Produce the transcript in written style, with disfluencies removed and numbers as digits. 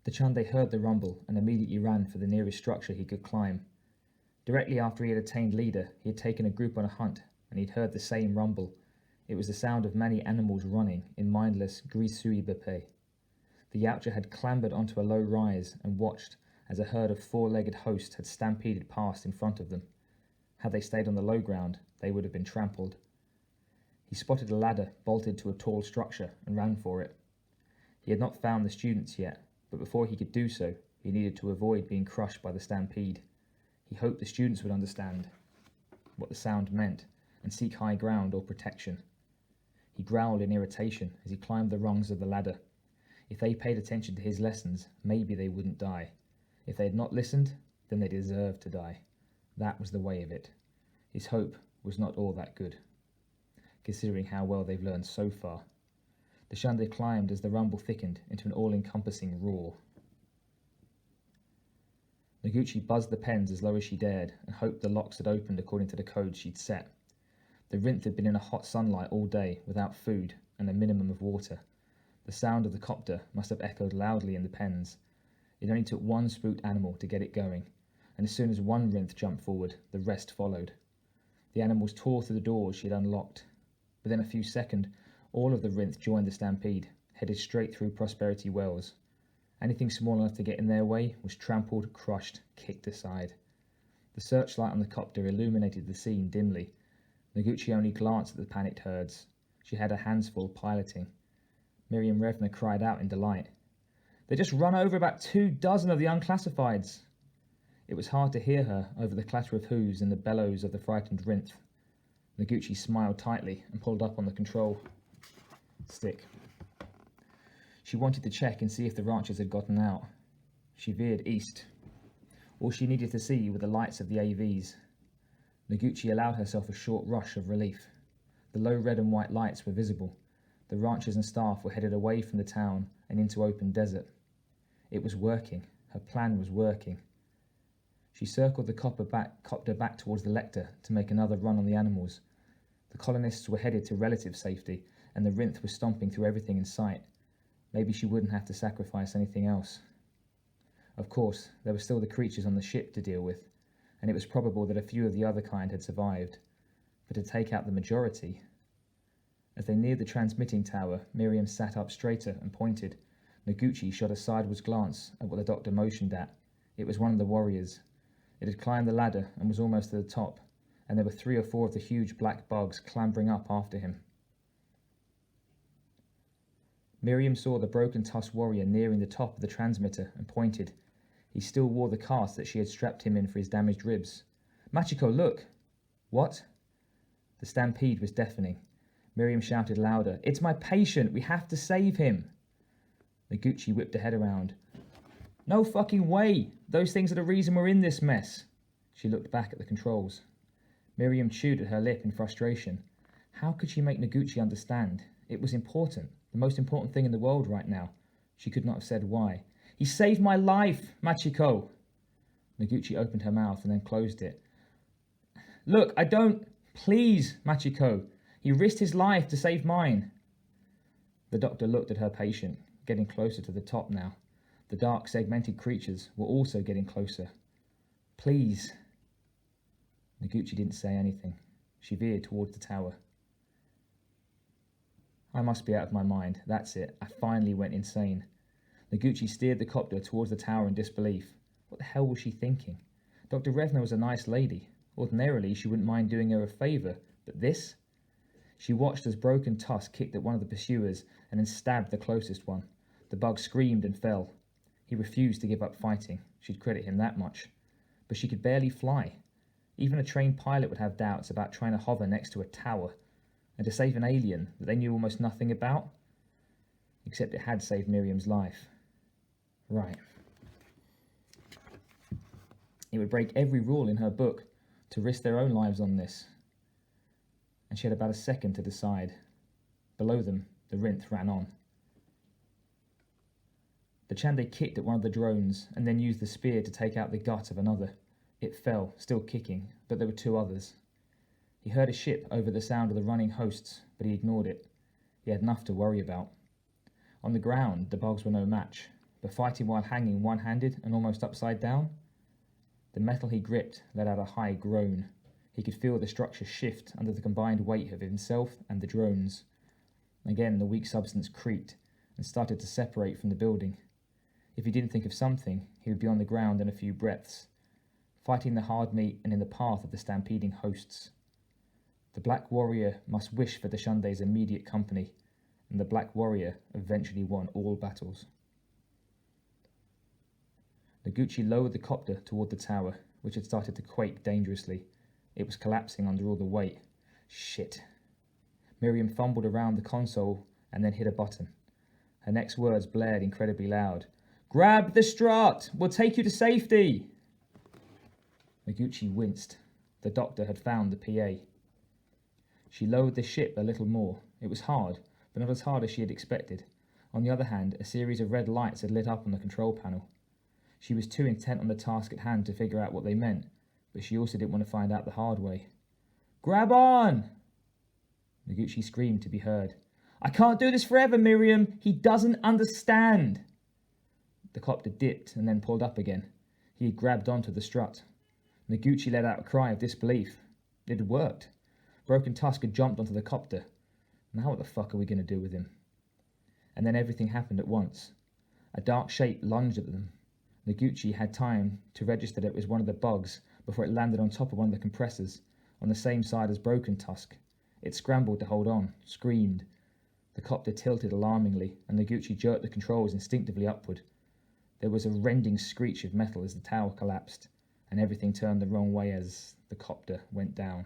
The Chande heard the rumble and immediately ran for the nearest structure he could climb. Directly after he had attained leader, he had taken a group on a hunt, and he'd heard the same rumble. It was the sound of many animals running in mindless grisui-bepe. The Yautja had clambered onto a low rise and watched as a herd of four-legged hosts had stampeded past in front of them. Had they stayed on the low ground, they would have been trampled. He spotted a ladder bolted to a tall structure and ran for it. He had not found the students yet, but before he could do so, he needed to avoid being crushed by the stampede. He hoped the students would understand what the sound meant and seek high ground or protection. He growled in irritation as he climbed the rungs of the ladder. If they paid attention to his lessons, maybe they wouldn't die. If they had not listened, then they deserved to die. That was the way of it. His hope was not all that good, considering how well they've learned so far. The Chande climbed as the rumble thickened into an all-encompassing roar. Noguchi buzzed the pens as low as she dared and hoped the locks had opened according to the code she'd set. The Rinth had been in a hot sunlight all day without food and a minimum of water. The sound of the copter must have echoed loudly in the pens. It only took one spooked animal to get it going, and as soon as one Rinth jumped forward, the rest followed. The animals tore through the doors she had unlocked. Within a few seconds, all of the Rinth joined the stampede, headed straight through Prosperity Wells. Anything small enough to get in their way was trampled, crushed, kicked aside. The searchlight on the copter illuminated the scene dimly. Noguchi only glanced at the panicked herds. She had her hands full piloting. Miriam Revna cried out in delight. "They just run over about 24 of the unclassifieds." It was hard to hear her over the clatter of hooves and the bellows of the frightened Rinth. Noguchi smiled tightly and pulled up on the control stick. She wanted to check and see if the ranchers had gotten out. She veered east. All she needed to see were the lights of the AVs. Noguchi allowed herself a short rush of relief. The low red and white lights were visible. The ranchers and staff were headed away from the town and into open desert. It was working. Her plan was working. She circled the copter back towards the lector to make another run on the animals. The colonists were headed to relative safety, and the Rinth was stomping through everything in sight. Maybe she wouldn't have to sacrifice anything else. Of course, there were still the creatures on the ship to deal with, and it was probable that a few of the other kind had survived. But to take out the majority... As they neared the transmitting tower, Miriam sat up straighter and pointed. Noguchi shot a sideways glance at what the doctor motioned at. It was one of the warriors. It had climbed the ladder and was almost to the top, and there were 3 or 4 of the huge black bugs clambering up after him. Miriam saw the broken-tusked warrior nearing the top of the transmitter and pointed. He still wore the cast that she had strapped him in for his damaged ribs. "Machiko, look!" "What?" The stampede was deafening. Miriam shouted louder. "It's my patient! We have to save him!" Noguchi whipped her head around. "No fucking way! Those things are the reason we're in this mess!" She looked back at the controls. Miriam chewed at her lip in frustration. How could she make Noguchi understand? It was important. The most important thing in the world right now. She could not have said why. "He saved my life, Machiko!" Noguchi opened her mouth and then closed it. "Look, I don't... Please, Machiko! He risked his life to save mine." The doctor looked at her patient, getting closer to the top now. The dark, segmented creatures were also getting closer. "Please." Noguchi didn't say anything. She veered towards the tower. I must be out of my mind. That's it. I finally went insane. Noguchi steered the copter towards the tower in disbelief. What the hell was she thinking? Dr. Revna was a nice lady. Ordinarily, she wouldn't mind doing her a favour, but this? She watched as Broken Tusk kicked at one of the pursuers and then stabbed the closest one. The bug screamed and fell. He refused to give up fighting. She'd credit him that much. But she could barely fly. Even a trained pilot would have doubts about trying to hover next to a tower, and to save an alien that they knew almost nothing about. Except it had saved Miriam's life. Right. It would break every rule in her book to risk their own lives on this. And she had about a second to decide. Below them, the Rinth ran on. The Chande kicked at one of the drones and then used the spear to take out the gut of another. It fell, still kicking, but there were 2 others. He heard a ship over the sound of the running hosts, but he ignored it. He had enough to worry about. On the ground, the bugs were no match. but fighting while hanging one-handed and almost upside down? The metal he gripped let out a high groan. He could feel the structure shift under the combined weight of himself and the drones. Again, the weak substance creaked and started to separate from the building. If he didn't think of something, he would be on the ground in a few breaths, fighting the hard meat and in the path of the stampeding hosts. The Black Warrior must wish for Dashunde's immediate company, and the Black Warrior eventually won all battles. Noguchi lowered the copter toward the tower, which had started to quake dangerously. It was collapsing under all the weight. Shit. Miriam fumbled around the console and then hit a button. Her next words blared incredibly loud. "Grab the strut! We'll take you to safety!" Noguchi winced. The doctor had found the PA. She lowered the ship a little more. It was hard, but not as hard as she had expected. On the other hand, a series of red lights had lit up on the control panel. She was too intent on the task at hand to figure out what they meant, but she also didn't want to find out the hard way. "Grab on!" Noguchi screamed to be heard. "I can't do this forever, Miriam! He doesn't understand!" The copter dipped and then pulled up again. He had grabbed onto the strut. Noguchi let out a cry of disbelief. It had worked. Broken Tusk had jumped onto the copter. Now what the fuck are we going to do with him? And then everything happened at once. A dark shape lunged at them. Noguchi had time to register that it was one of the bugs before it landed on top of one of the compressors, on the same side as Broken Tusk. It scrambled to hold on, screamed. The copter tilted alarmingly, and Noguchi jerked the controls instinctively upward. There was a rending screech of metal as the tower collapsed, and everything turned the wrong way as the copter went down.